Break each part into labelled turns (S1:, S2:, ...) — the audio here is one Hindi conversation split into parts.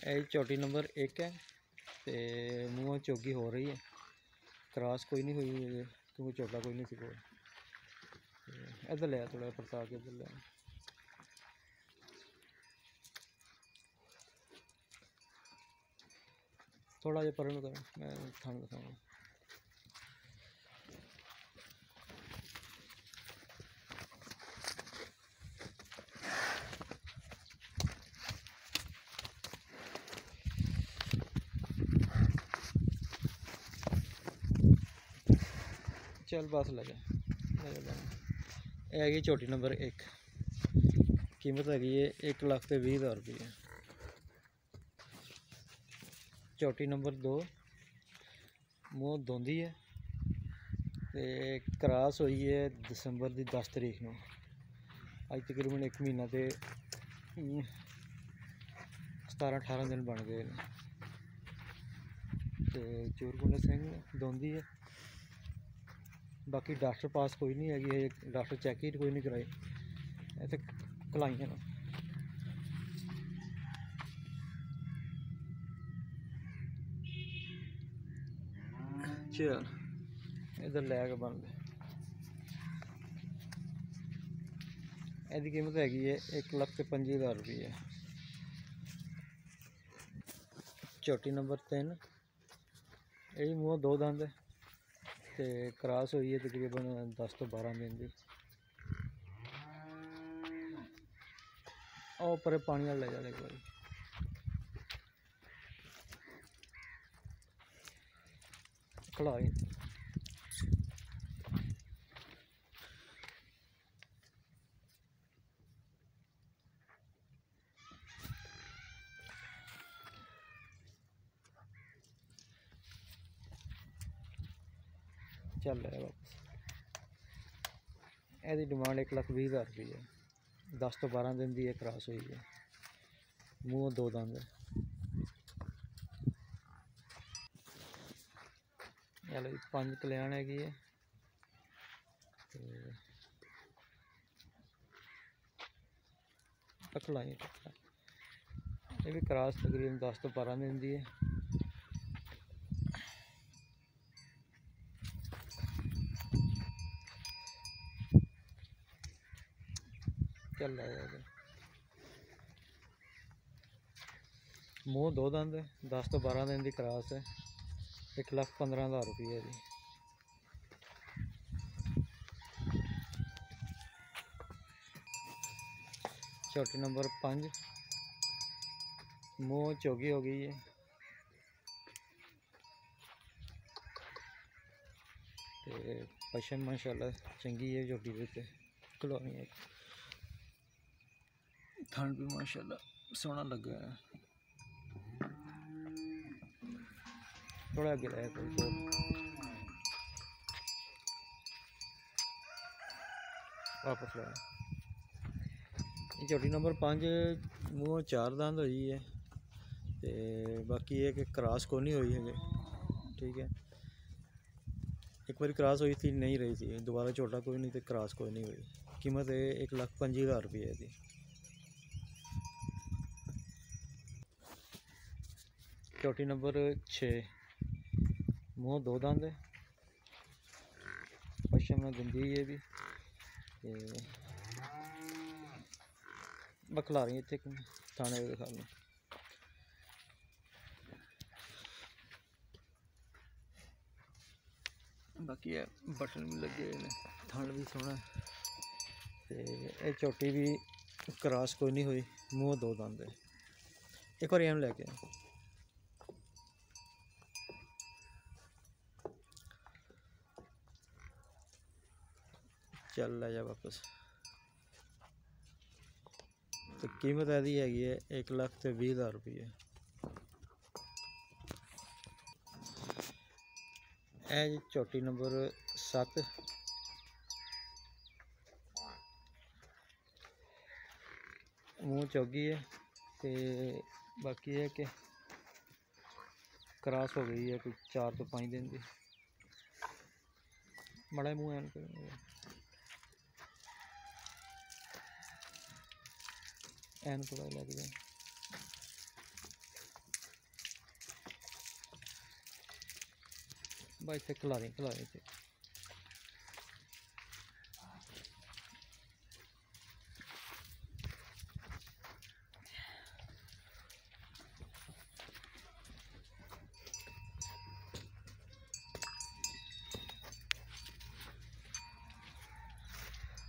S1: ਇਹ ਝੋਟੀ ਨੰਬਰ 1 ਹੈ ਤੇ ਮੂੰਹੋਂ ਚੋਗੀ ਹੋ ਰਹੀ ਹੈ। ਕ੍ਰਾਸ ਕੋਈ ਨਹੀਂ ਹੋਈ ਅਜੇ ਕਿਉਂਕਿ ਝੋਟਾ ਕੋਈ ਨਹੀਂ ਸੀ ਕੋਲ। ਇੱਧਰ ਲਿਆ ਥੋੜ੍ਹਾ ਪਰਤਾ ਕੇ ਇੱਧਰ ਲਿਆ। थोड़ा जिहा परे कर मैं थन दिखाऊंगा। चल बस ले जा हैगी झोटी नंबर 1। कीमत हैगी है 1,20,000 रुपये। झोटी नंबर 2 मूँह धोंदी है ते क्रॉस हुई है दिसंबर की 10 तारीख को। अज तकरीबन 1 महीना तो 17-18 दिन बन गए। तो चूरकुंडे सिंह धोंदी है। बाकी डॉक्टर पास कोई नहीं हैगी, डॉक्टर चैक ही कोई नहीं कराई। इतने कलाइयां ना चल इधर लैके बन गए। इसकी कीमत हैगी है 1,25,000 रुपये। झोटी नंबर 3 यही मूँह 2 दंद है ते क्रॉस हुई है तकरीबन 10 तो 12 दिन की। और पर पानी वाले ले जाने एक बार खड़ाई चल रहा है वापस। यदी डिमांड 1,20,000 रुपये है। 10 तो 12 दिन की क्रॉस हुई है। मूँह 2 दंद है। चलो 5 कल्याण हैगी है। पकड़ाई ये भी क्रॉस तकरीबन 10 तो 12 दिन की है। चल रहा है मूँह 2 दंद है। 10 तो 12 दिन की क्रॉस है। 1,15,000 रुपये है जी। झोटी नंबर 5 मूँह चोगी हो गई है। तो पशम माशाल्लाह चंगी है झोटी के खिलौनी है। थन भी माशाल्लाह सोहना लगा है। थोड़ा अगे रहा कोई वापस लाया। झोटी नंबर 5 मूँह 4 दंद हुई है। तो बाकी ये कि क्रॉस को नहीं हुई है। ठीक है एक बार क्रॉस हुई थी नहीं रही थी, दोबारा छोटा कोई नहीं तो क्रॉस कोई नहीं हुई। कीमत है 1,25,000 रुपये की। झोटी नंबर 6 मूँह 2 दंद है। पश्चिम में गंदी है भी बखला रही इतने थाने दिखा लो। बाकी है बटन भी लगे थन भी सोहना। तो झोटी भी क्रॉस कोई नहीं हुई। मूँह 2 दंद है। एक बार इन लैके चल ले जा वापस। तो कीमत यदी हैगी है 1,20,000 रुपये। जी झोटी नंबर 7 मूँह चौगी है। तो बाकी है कि क्रॉस हो गई है कोई 4 तो 5 दिन की। बड़ा मूँह है थोड़ा लग जाए। बस इतने खिलारी खिलारी थे।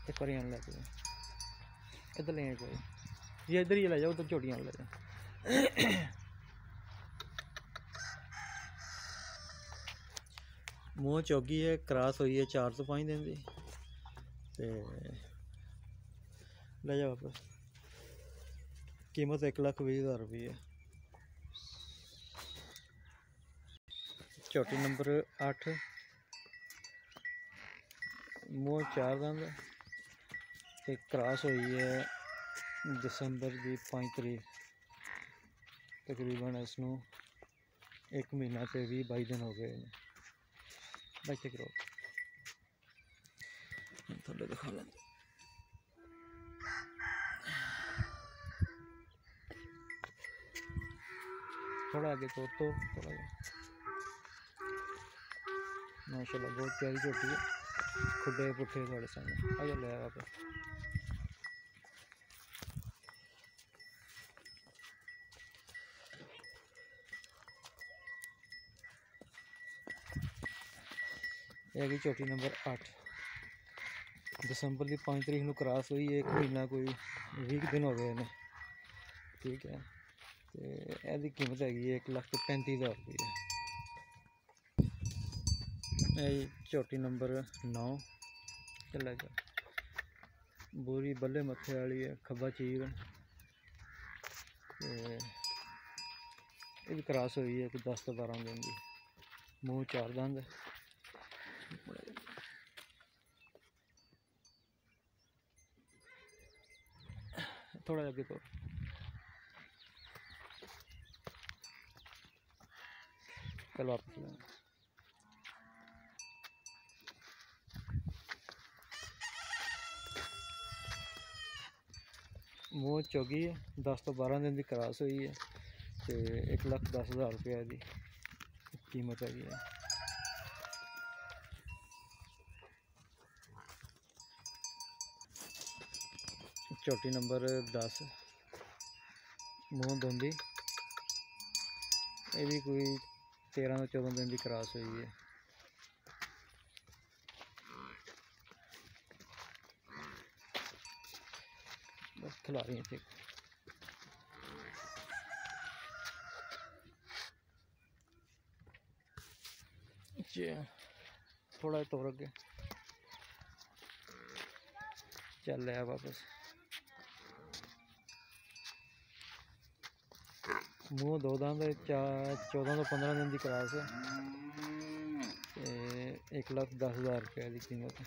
S1: एक बार यहाँ ले जाओ, इधर ले जाओ, ये इधर ही ले जाओ, उधर झोटियाँ ले जाओ। मूँह चौगी है, क्रॉस हुई है 4 तो 5 दिन की, ले जाओ वापस। कीमत 1,20,000 रुपये है। झोटी नंबर 8, मूँह 4 दंद, एक क्रॉस हुई है दिसंबर की 5 तारीख, तकरीबन इसनों 1 महीना ते 20-22 दिन हो गए। बच्चे करो थोड़े दिखा लेंगे। थोड़ा आगे तो थोड़ा माशाल्लाह बहुत प्यारी झोटी है। खुडे पुट्ठे थोड़े सामने आ जाओ, ले आप है झोटी नंबर 8, दिसंबर की 5 तारीख को क्रॉस हुई है। 1 महीना कोई 20 दिन हो गए ने, ठीक है। तो यदी कीमत हैगी 1,35,000 रुपये। झोटी नंबर 9 चला जा, बोरी बल्ले मत्थे वाली है, खब्बा चीर, ये क्रॉस हुई है 10 तो 12 दिन की। मूँह 4 दंद, थोड़ा आगे तो कल वापस लें। मूँह चौगी है, 10 तो 12 दिन की क्रॉस हुई है, तो 1,10,000 रुपये की कीमत हैगी है। झोटी नंबर 10, मूँह धुंदी, ये भी कोई 13 तो 14 दिन की क्रॉस हुई है। बस खिला रही थी। थोड़ा तो अगे चल रहा वापस। मूँह 2 दंद, 14 तो 15 दिन की क्रॉस है, 1,10,000 रुपये की कीमत है।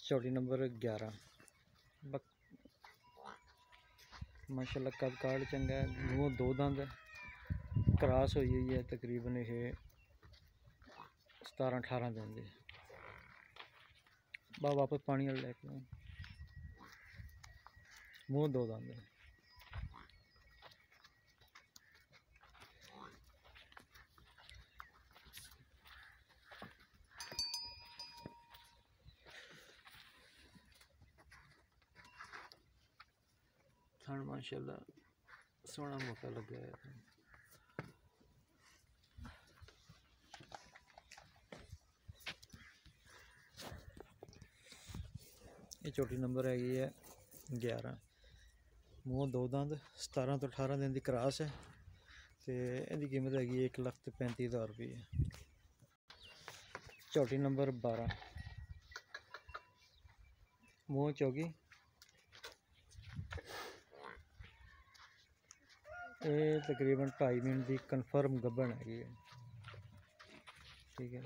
S1: झोटी नंबर 11, माशाल्लाह कद काड़ चंगा है। मूँह 2 दंद, क्रॉस हुई है तकरीबन ये 17-18 दिन की। वापस पानी वाले लेके मूँह 2 दंद है। थन माशाल्लाह सोहना मौका लगा है। ये झोटी नंबर हैगी है 11, मूँह 2 दंद, 17 तो 18 दिन की क्रॉस है, तो इसकी कीमत हैगी 1,35,000 रुपये। झोटी नंबर 12, मूँह चौगी, ये तकरीबन 2.5 मिनट की कन्फर्म गब्बन हैगी है, ठीक है।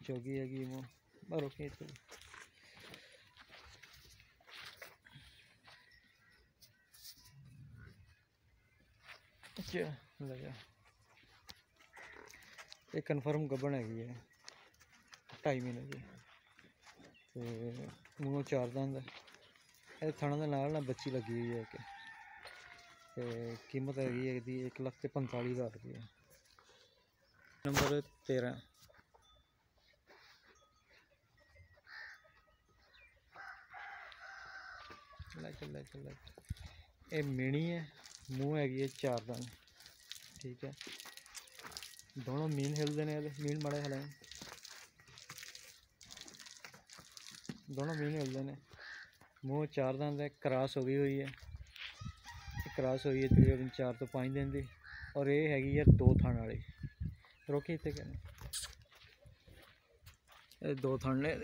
S1: चौगी हैगी मूँह बारो के लगा। ये कन्फर्म गब्बन हैगी है 2.5 महीने की, तो मूँह 4 दंद, ਇਹ ਥਣਾ ਦੇ ਨਾਲ ਨਾ ਬੱਚੀ ਲੱਗੀ ਹੋਈ ਹੈ ਕਿ ਤੇ ਕੀਮਤ ਹੈਗੀ ਹੈ ਇਹਦੀ 1,45,000 ਰੁਪਏ। ਨੰਬਰ 13 ਚੱਲ ਇਹ ਮੀਣੀ ਹੈ, ਮੂੰਹ ਹੈਗੀ ਹੈ 4 ਦੰਦ। ठीक है, दोनों मीन हिलते हैं, मीन माड़े हिलाए, दोनों मीन हिलते हैं। मूँह 4 दंद है, क्रॉस हो गई हुई है, क्रॉस हुई है तकरीबन 4 तो 5 दिन की। और ये हैगी है 2 थान वाली। रोकी इतने कहने 2 थान ले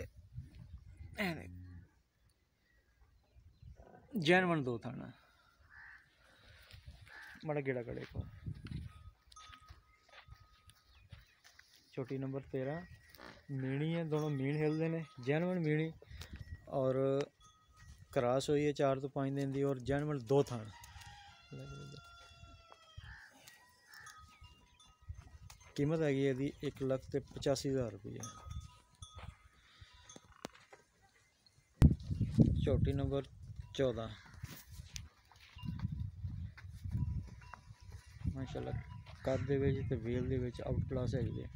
S1: जैनवन 2 थान बड़ा गेड़ा कड़े को। छोटी नंबर 13 मीणी है, दोनों मीन हिलते हैं, जैनवन मीणी और क्रॉस हुई है 4 तो 5 दिन की। और जैनवन 2 थान। कीमत हैगी है 1,85,000 रुपये। छोटी नंबर 14 माशाल्लाह कद दे विच ते well they which out class हैगी है।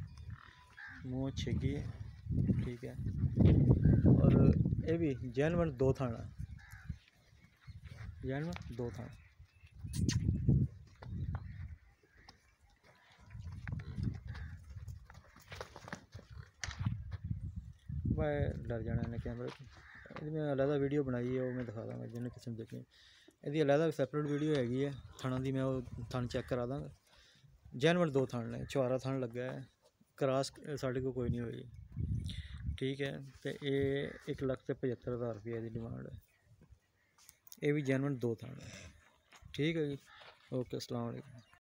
S1: मूँह छिगी है, ठीक है। और ये भी जैनवन 2 थाना, जैनवन 2 थाना। मैं डर जाना इन्हें कैमरे को। मैं अलहदा वीडियो बनाई है, वो मैं दिखा दूँगा जिन्हें किस्म देखनी। यदि अलहदा सैपरेट वीडियो हैगी है थाना दी, मैं वो थान चेक करा दूँगा। जैनवन 2 थान ने, छुआरा थान लगा है, क्रॉस साढ़े को कोई नहीं हुई, ठीक है। तो ये 1,75,000 रुपये की डिमांड है। ये भी जैनवन 2 थान है, ठीक है जी। ओके, अस्सलाम वालेकुम।